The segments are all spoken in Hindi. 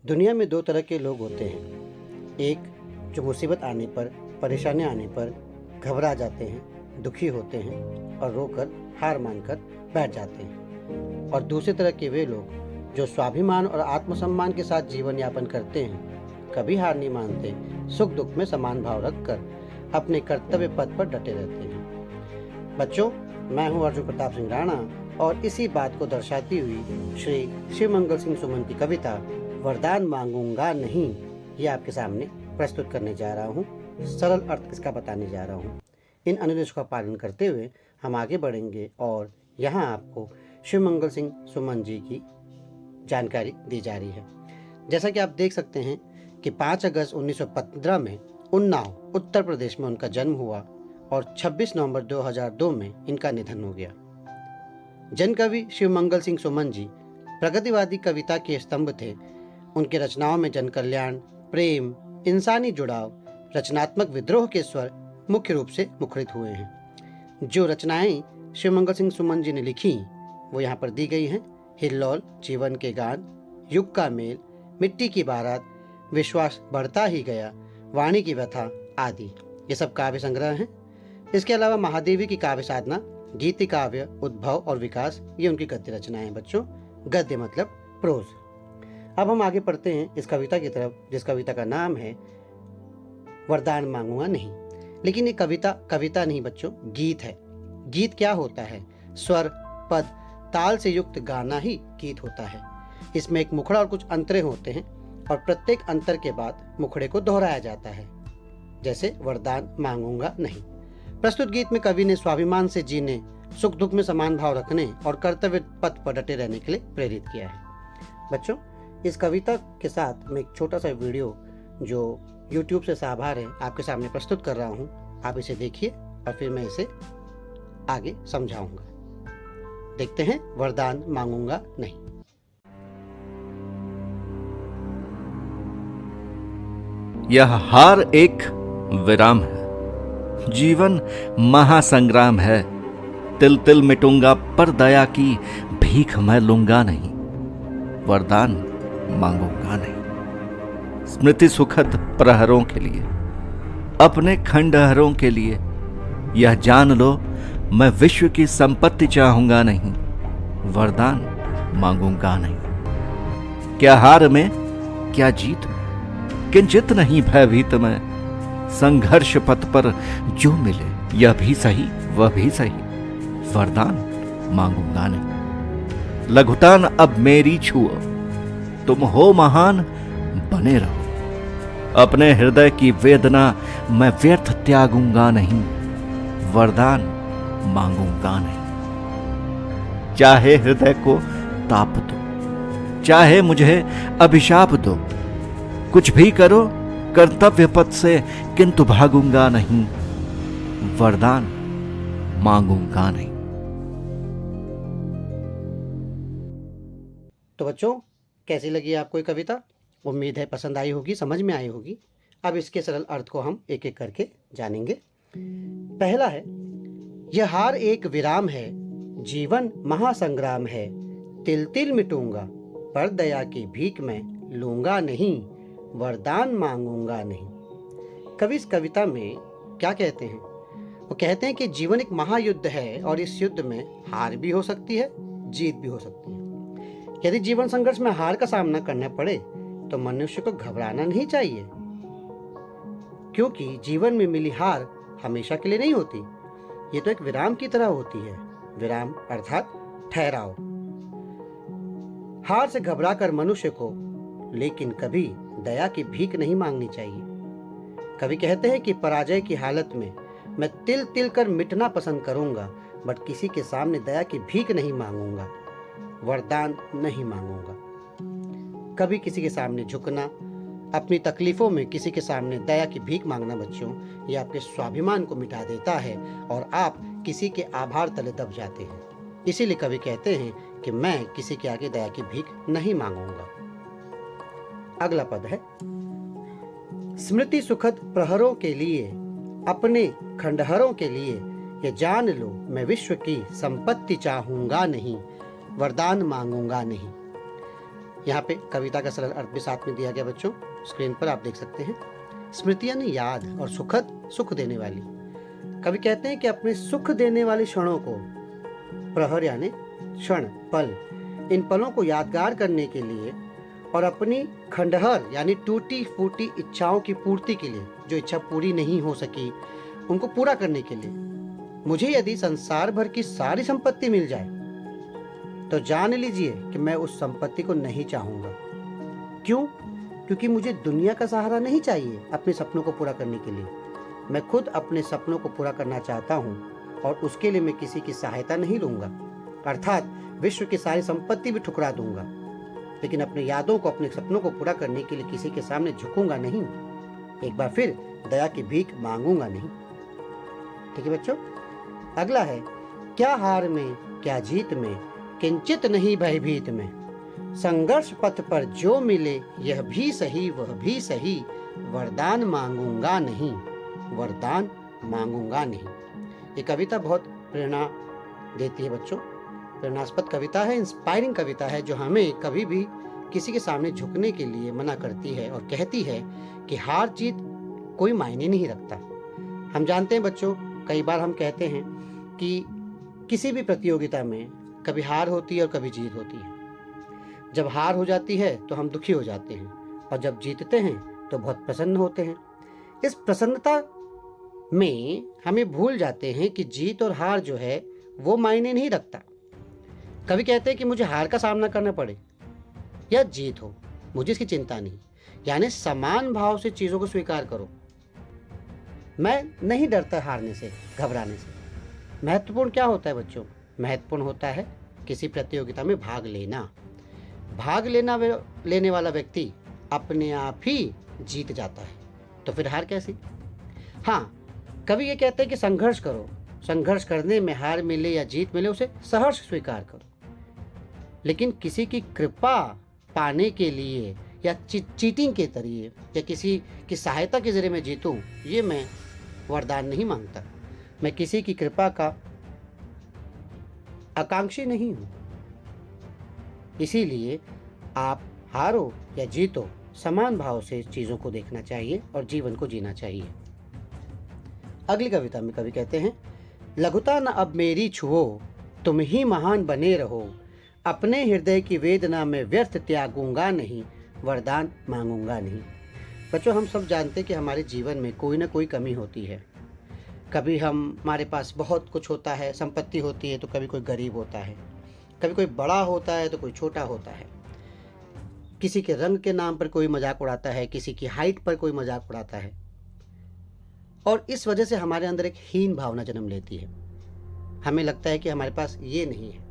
दुनिया में दो तरह के लोग होते हैं। एक जो मुसीबत आने पर, परेशानी आने पर घबरा जाते हैं, दुखी होते हैं और रोकर हार मानकर बैठ जाते हैं। और दूसरी तरह के वे लोग जो स्वाभिमान और आत्मसम्मान के साथ जीवन यापन करते हैं, कभी हार नहीं मानते, सुख दुख में समान भाव रखकर अपने कर्तव्य पथ पर डटे रहते हैं। बच्चों, मैं हूँ अर्जुन प्रताप सिंह राणा और इसी बात को दर्शाती हुई श्री शिवमंगल सिंह सुमन की कविता वरदान मांगूंगा नहीं ये आपके सामने प्रस्तुत करने जा रहा हूँ। सरल अर्थ इसका बताने जा रहा हूँ। इन अनुदेशों का पालन करते हुए हम आगे बढ़ेंगे और यहाँ आपको शिवमंगल सिंह सुमन जी की जानकारी दी जा रही है। जैसा कि आप देख सकते हैं कि 5 अगस्त 1915 में उन्नाव उत्तर प्रदेश में उनका जन्म हुआ और 26 नवंबर 2002 में इनका निधन हो गया। जन कवि शिवमंगल सिंह सुमन जी प्रगतिवादी कविता के स्तंभ थे। उनके रचनाओं में जन कल्याण, प्रेम, इंसानी जुड़ाव, रचनात्मक विद्रोह के स्वर मुख्य रूप से मुखरित हुए हैं। जो रचनाएं शिवमंगल सिंह सुमन जी ने लिखी वो यहाँ पर दी गई हैं। हिल्लौल, जीवन के गान, युग का मेल, मिट्टी की बारात, विश्वास बढ़ता ही गया, वाणी की व्यथा आदि ये सब काव्य संग्रह हैं। इसके अलावा महादेवी की काव्य साधना, गीति काव्य, उद्भव और विकास ये उनकी गद्य रचनाएं हैं। बच्चों, गद्य मतलब प्रोज। अब हम आगे पढ़ते हैं इस कविता की तरफ, जिस कविता का नाम है वरदान मांगूंगा नहीं। लेकिन ये कविता नहीं बच्चों, गीत है। गीत क्या होता है? स्वर, पद, ताल से युक्त गाना ही गीत होता है। इसमें एक मुखड़ा और कुछ अंतरे होते हैं और प्रत्येक अंतर के बाद मुखड़े को दोहराया जाता है, जैसे वरदान मांगूंगा नहीं। प्रस्तुत गीत में कवि ने स्वाभिमान से जीने, सुख दुख में समान भाव रखने और कर्तव्य पथ पर डटे रहने के लिए प्रेरित किया है। बच्चों, इस कविता के साथ मैं एक छोटा सा वीडियो जो YouTube से साभार है आपके सामने प्रस्तुत कर रहा हूँ। आप इसे देखिए और फिर मैं इसे आगे समझाऊंगा। देखते हैं वरदान मांगूंगा नहीं। यह हार एक विराम है, जीवन महासंग्राम है। तिल तिल मिटूंगा पर दया की भीख मैं लूंगा नहीं, वरदान मांगूंगा नहीं। स्मृति सुखद प्रहरों के लिए, अपने खंडहरों के लिए, यह जान लो मैं विश्व की संपत्ति चाहूंगा नहीं, वरदान मांगूंगा नहीं। क्या हार में, क्या जीत में, किंचित नहीं भयभीत में। संघर्ष पथ पर जो मिले यह भी सही वह भी सही, वरदान मांगूंगा नहीं। लघुतान अब मेरी छुओ, तुम हो महान बने रहो। अपने हृदय की वेदना मैं व्यर्थ त्यागूंगा नहीं, वरदान मांगूंगा नहीं। चाहे हृदय को ताप दो, चाहे मुझे अभिशाप दो, कुछ भी करो कर्तव्य पथ से किंतु भागूंगा नहीं, वरदान मांगूंगा नहीं। तो बच्चों, कैसी लगी आपको ये कविता? उम्मीद है पसंद आई होगी, समझ में आई होगी। अब इसके सरल अर्थ को हम एक एक करके जानेंगे। पहला है, यह हार एक विराम है, जीवन महासंग्राम है। तिल तिल मिटूंगा पर दया की भीख मैं लूंगा नहीं, वरदान मांगूंगा नहीं। कवि इस कविता में क्या कहते हैं? वो कहते हैं कि जीवन एक महायुद्ध है और इस युद्ध में हार भी हो सकती है, जीत भी हो सकती है। यदि जीवन संघर्ष में हार का सामना करना पड़े तो मनुष्य को घबराना नहीं चाहिए, क्योंकि जीवन में मिली हार हमेशा के लिए नहीं होती। ये तो एक विराम की तरह होती है। विराम अर्थात ठहराव। हार से घबराकर मनुष्य को लेकिन कभी दया की भीख नहीं मांगनी चाहिए। कवि कहते हैं कि पराजय की हालत में मैं तिल तिल कर मिटना पसंद करूंगा, बट किसी के सामने दया की भीख नहीं मांगूंगा, वरदान नहीं मांगूंगा। कभी किसी के सामने झुकना, अपनी तकलीफों में किसी के सामने दया की भीख मांगना बच्चों, ये आपके स्वाभिमान को मिटा देता है और आप किसी के आभार तले दब जाते हैं। इसीलिए कवि कहते हैं कि मैं किसी के आगे दया की भीख नहीं मांगूंगा। अगला पद है, स्मृति सुखद प्रहरों के लिए, अपने खंडहरों के लिए, ये जान लो मैं विश्व की संपत्ति चाहूंगा नहीं, वरदान मांगूंगा नहीं। यहाँ पे कविता का सरल अर्थ भी साथ में दिया गया बच्चों, स्क्रीन पर आप देख सकते हैं। स्मृतियां यानी याद और सुखद सुख देने वाली। कवि कहते हैं कि अपने सुख देने वाले क्षणों को, प्रहर यानी क्षण, पल, इन पलों को यादगार करने के लिए और अपनी खंडहर यानी टूटी फूटी इच्छाओं की पूर्ति के लिए, जो इच्छा पूरी नहीं हो सकी उनको पूरा करने के लिए, मुझे यदि संसार भर की सारी संपत्ति मिल जाए तो जान लीजिए कि मैं उस संपत्ति को नहीं चाहूंगा। क्यों? क्योंकि मुझे दुनिया का सहारा नहीं चाहिए अपने सपनों को पूरा करने के लिए। मैं खुद अपने सपनों को पूरा करना चाहता हूं और उसके लिए मैं किसी की सहायता नहीं लूंगा, अर्थात विश्व की सारी संपत्ति भी ठुकरा दूंगा, लेकिन अपनी यादों को, अपने सपनों को पूरा करने के लिए किसी के सामने झुकूंगा नहीं। एक बार फिर दया की भीख मांगूंगा नहीं। ठीक है बच्चों। अगला है, क्या हार में क्या जीत में, किंचित नहीं भयभीत में, संघर्ष पथ पर जो मिले यह भी सही वह भी सही, वरदान मांगूंगा नहीं, वरदान मांगूंगा नहीं। ये कविता बहुत प्रेरणा देती है बच्चों, प्रेरणास्पद कविता है, इंस्पायरिंग कविता है, जो हमें कभी भी किसी के सामने झुकने के लिए मना करती है और कहती है कि हार जीत कोई मायने नहीं रखता। हम जानते हैं बच्चों, कई बार हम कहते हैं कि किसी भी प्रतियोगिता में कभी हार होती है और कभी जीत होती है। जब हार हो जाती है तो हम दुखी हो जाते हैं और जब जीतते हैं तो बहुत प्रसन्न होते हैं। इस प्रसन्नता में हमें भूल जाते हैं कि जीत और हार जो है वो मायने नहीं रखता। कभी कहते हैं कि मुझे हार का सामना करना पड़े या जीत हो, मुझे इसकी चिंता नहीं, यानी समान भाव से चीज़ों को स्वीकार करो। मैं नहीं डरता हारने से, घबराने से। महत्वपूर्ण क्या होता है बच्चों? महत्वपूर्ण होता है किसी प्रतियोगिता में भाग लेना। भाग लेने वाला व्यक्ति अपने आप ही जीत जाता है, तो फिर हार कैसी? हाँ, कभी ये कहते हैं कि संघर्ष करो, संघर्ष करने में हार मिले या जीत मिले उसे सहर्ष स्वीकार करो, लेकिन किसी की कृपा पाने के लिए या चीटिंग के जरिए या किसी की सहायता के जरिए मैं जीतूं, ये मैं वरदान नहीं मांगता। मैं किसी की कृपा का आकांक्षी नहीं हूं। इसीलिए आप हारो या जीतो, समान भाव से चीज़ों को देखना चाहिए और जीवन को जीना चाहिए। अगली कविता में कवि कहते हैं, लघुता न अब मेरी छुओ, तुम ही महान बने रहो, अपने हृदय की वेदना में व्यर्थ त्यागूंगा नहीं, वरदान मांगूंगा नहीं। बच्चों, हम सब जानते हैं कि हमारे जीवन में कोई ना कोई कमी होती है। कभी हमारे पास बहुत कुछ होता है, संपत्ति होती है, तो कभी कोई गरीब होता है, कभी कोई बड़ा होता है तो कोई छोटा होता है। किसी के रंग के नाम पर कोई मजाक उड़ाता है, किसी की हाइट पर कोई मजाक उड़ाता है, और इस वजह से हमारे अंदर एक हीन भावना जन्म लेती है। हमें लगता है कि हमारे पास ये नहीं है।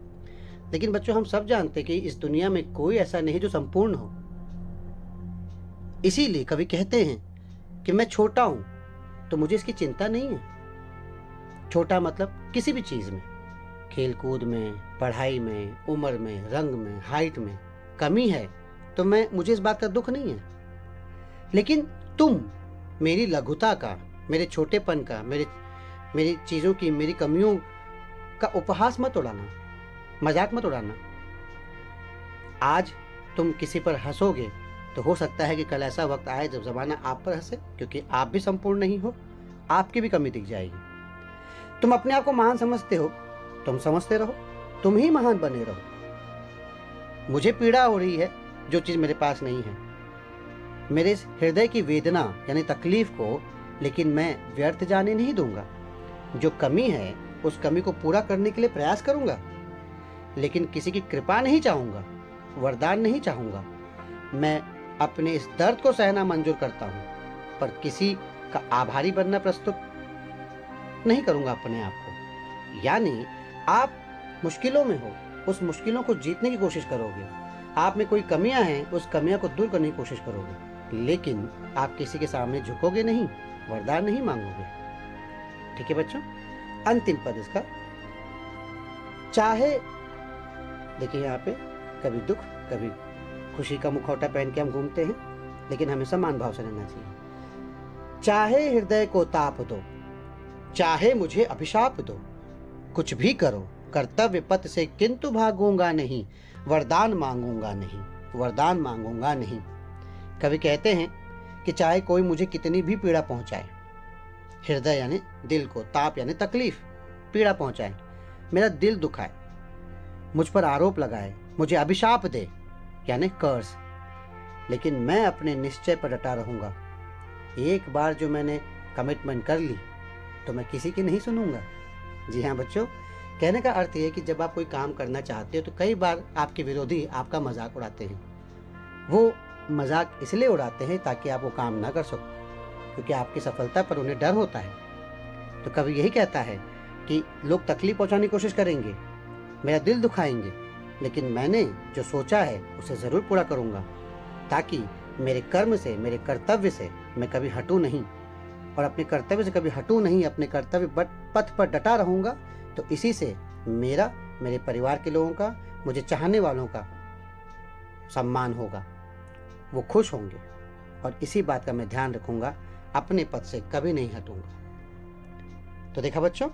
लेकिन बच्चों, हम सब जानते हैं कि इस दुनिया में कोई ऐसा नहीं जो संपूर्ण हो। इसीलिए कवि कहते हैं कि मैं छोटा हूं तो मुझे इसकी चिंता नहीं है। छोटा मतलब किसी भी चीज़ में, खेलकूद में, पढ़ाई में, उम्र में, रंग में, हाइट में कमी है तो मुझे इस बात का दुख नहीं है। लेकिन तुम मेरी लघुता का, मेरे छोटेपन का, मेरी चीज़ों की, मेरी कमियों का उपहास मत उड़ाना, मजाक मत उड़ाना। आज तुम किसी पर हंसोगे तो हो सकता है कि कल ऐसा वक्त आए जब ज़माना आप पर हंसे, क्योंकि आप भी संपूर्ण नहीं हो, आपकी भी कमी दिख जाएगी। तुम अपने आप को महान समझते हो, तुम समझते रहो, तुम ही महान बने रहो। मुझे पीड़ा हो रही है जो चीज़ मेरे पास नहीं है, मेरे इस हृदय की वेदना यानी तकलीफ को, लेकिन मैं व्यर्थ जाने नहीं दूंगा। जो कमी है उस कमी को पूरा करने के लिए प्रयास करूंगा, लेकिन किसी की कृपा नहीं चाहूंगा, वरदान नहीं चाहूंगा। मैं अपने इस दर्द को सहना मंजूर करता हूं, पर किसी का आभारी बनना प्रस्तुत नहीं करूंगा अपने आप को। यानी आप मुश्किलों में हो, उस मुश्किलों को जीतने की कोशिश करोगे। आप में कोई कमियां हैं, उस कमियां को दूर करने की कोशिश करोगे, लेकिन आप किसी के सामने झुकोगे नहीं, वरदान नहीं मांगोगे। ठीक है बच्चों। अंतिम पद इसका, चाहे, देखिए यहाँ पे कभी दुख कभी खुशी का मुखौटा पहन के हम घूमते हैं, लेकिन हमें समान भाव से रहना चाहिए। चाहे हृदय को ताप दो, चाहे मुझे अभिशाप दो, कुछ भी करो कर्तव्य पथ से, किंतु भागूंगा नहीं, वरदान मांगूंगा नहीं। वरदान मांगूंगा नहीं। कवि कहते हैं कि चाहे कोई मुझे कितनी भी पीड़ा पहुंचाए, हृदय यानी दिल को, ताप यानी तकलीफ, पीड़ा पहुंचाए, मेरा दिल दुखाए, मुझ पर आरोप लगाए, मुझे अभिशाप दे यानी कर्स, लेकिन मैं अपने निश्चय पर डटा रहूंगा। एक बार जो मैंने कमिटमेंट कर ली तो मैं किसी की नहीं सुनूंगा। जी हाँ बच्चों, कहने का अर्थ ये कि जब आप कोई काम करना चाहते हो तो कई बार आपके विरोधी आपका मजाक उड़ाते हैं। वो मजाक इसलिए उड़ाते हैं ताकि आप वो काम ना कर सको, क्योंकि आपकी सफलता पर उन्हें डर होता है। तो कवि यही कहता है कि लोग तकलीफ पहुंचाने की कोशिश करेंगे, मेरा दिल दुखाएंगे, लेकिन मैंने जो सोचा है उसे ज़रूर पूरा करूंगा, ताकि मेरे कर्म से, मेरे कर्तव्य से मैं कभी हटूं नहीं, और अपने कर्तव्य से कभी हटूं नहीं, अपने कर्तव्य पथ पर डटा रहूंगा। तो इसी से मेरा, मेरे परिवार के लोगों का, मुझे चाहने वालों का सम्मान होगा, वो खुश होंगे, और इसी बात का मैं ध्यान रखूंगा, अपने पद से कभी नहीं हटूंगा। तो देखा बच्चों,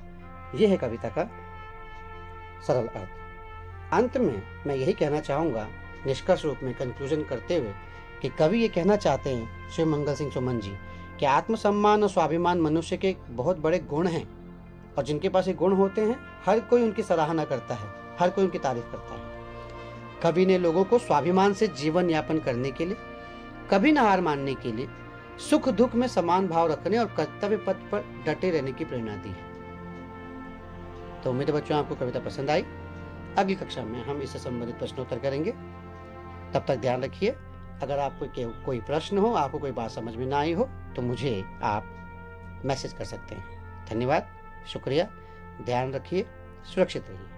यह है कविता का सरल अर्थ। अंत में मैं यही कहना चाहूँगा, निष्कर्ष रूप में कंक्लूजन करते हुए, कि कवि ये कहना चाहते हैं, शिव मंगल सिंह सुमन जी, कि आत्मसम्मान और स्वाभिमान मनुष्य के बहुत बड़े गुण हैं, और जिनके पास ये गुण होते हैं हर कोई उनकी सराहना करता है, हर कोई उनकी तारीफ करता है। कवि ने लोगों को स्वाभिमान से जीवन यापन करने के लिए, कभी न हार मानने के लिए, सुख दुख में समान भाव रखने और कर्तव्य पथ पर डटे रहने की प्रेरणा दी है। तो उम्मीद है बच्चों आपको कविता पसंद आई। अगली कक्षा में हम इससे संबंधित प्रश्नोत्तर करेंगे। तब तक ध्यान रखिए। अगर आपको कोई प्रश्न हो, आपको कोई बात समझ में ना आई हो, तो मुझे आप मैसेज कर सकते हैं। धन्यवाद, शुक्रिया, ध्यान रखिए, सुरक्षित रहिए।